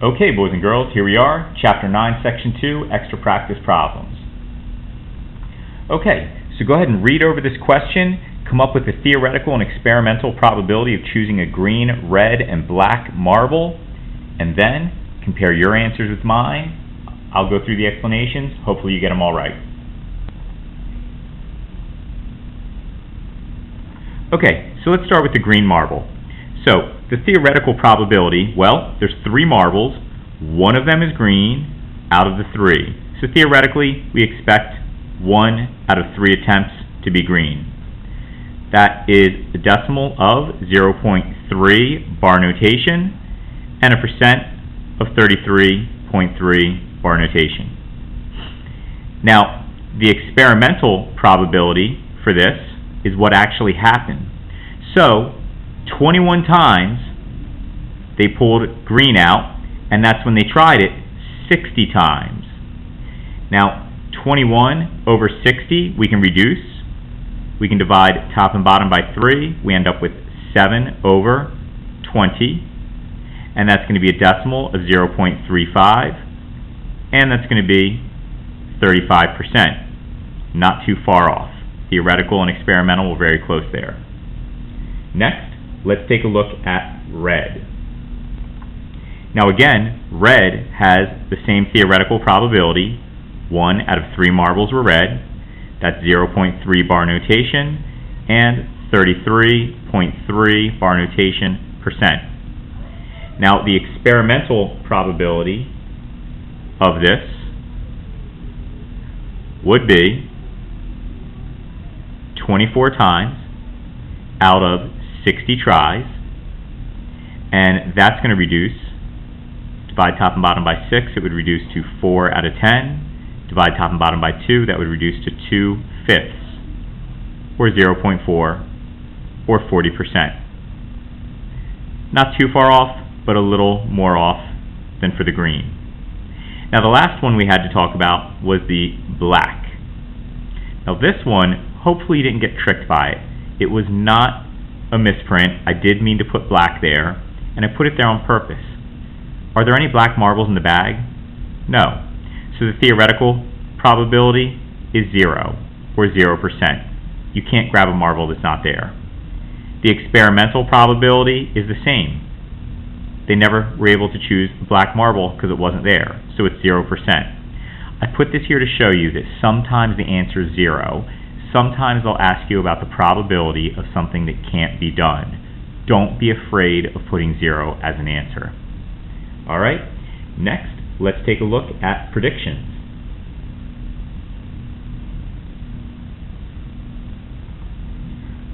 Okay, boys and girls, here we are, Chapter 9, Section 2, Extra Practice Problems. Okay, so go ahead and read over this question, come up with a theoretical and experimental probability of choosing a green, red, and black marble, and then compare your answers with mine. I'll go through the explanations. Hopefully you get them all right. Okay, so let's start with the green marble. So, the theoretical probability, well, there's 3 marbles. One of them is green out of the 3. So theoretically, we expect 1 out of 3 attempts to be green. That is a decimal of 0.3 bar notation and a percent of 33.3 bar notation. Now, the experimental probability for this is what actually happened. So, 21 times they pulled green out, and that's when they tried it 60 times. Now, 21 over 60 we can reduce. We can divide top and bottom by 3. We end up with 7 over 20, and that's going to be a decimal of 0.35, and that's going to be 35%. Not too far off. Theoretical and experimental were very close there. Next, let's take a look at red. Now again, red has the same theoretical probability. 1 out of 3 marbles were red. That's 0.3 bar notation and 33.3 bar notation percent. Now the experimental probability of this would be 24 times out of 60 tries, and that's going to reduce. Divide top and bottom by 6, it would reduce to 4 out of 10. Divide top and bottom by 2, that would reduce to 2/5, or 0.4, or 40%. Not too far off, but a little more off than for the green. Now the last one we had to talk about was the black. Now this one, hopefully you didn't get tricked by it. It was not a misprint. I did mean to put black there, and I put it there on purpose. Are there any black marbles in the bag? No. So the theoretical probability is 0, or 0%. You can't grab a marble that's not there. The experimental probability is the same. They never were able to choose the black marble because it wasn't there, so it's 0%. I put this here to show you that sometimes the answer is 0. Sometimes they'll ask you about the probability of something that can't be done. Don't be afraid of putting 0 as an answer. Alright, next, let's take a look at predictions.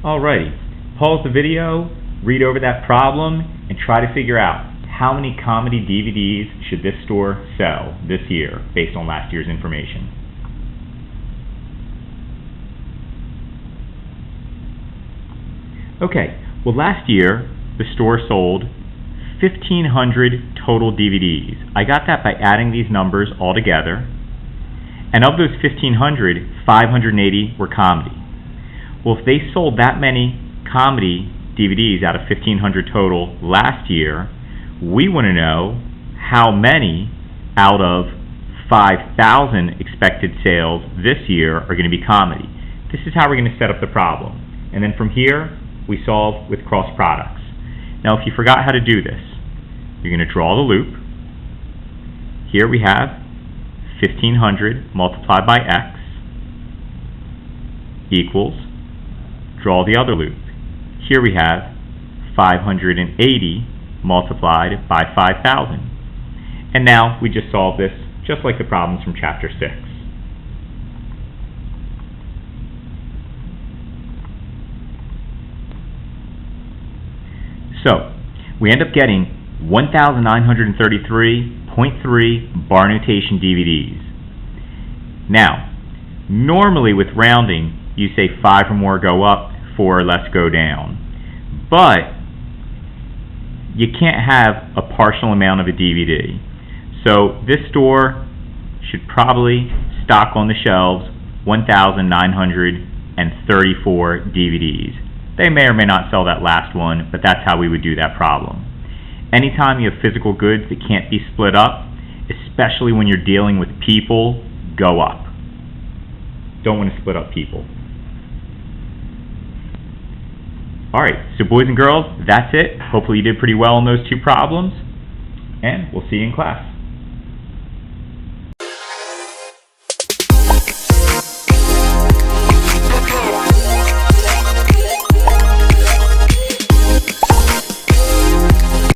Alrighty, pause the video, read over that problem, and try to figure out how many comedy DVDs should this store sell this year based on last year's information. Okay, well last year the store sold 1,500 total DVDs. I got that by adding these numbers all together, and of those 1,500, 580 were comedy. Well, if they sold that many comedy DVDs out of 1,500 total last year, we want to know how many out of 5,000 expected sales this year are going to be comedy. This is how we're going to set up the problem. And then from here, we solve with cross products. Now, if you forgot how to do this, you're going to draw the loop. Here we have 1,500 multiplied by x equals, draw the other loop. Here we have 580 multiplied by 5,000. And now we just solve this just like the problems from Chapter 6. So, we end up getting 1,933.3 bar notation DVDs. Now, normally with rounding, you say 5 or more go up, 4 or less go down. But you can't have a partial amount of a DVD. So this store should probably stock on the shelves 1,934 DVDs. They may or may not sell that last one, but that's how we would do that problem. Anytime you have physical goods that can't be split up, especially when you're dealing with people, go up. Don't want to split up people. Alright, so boys and girls, that's it. Hopefully you did pretty well on those two problems, and we'll see you in class.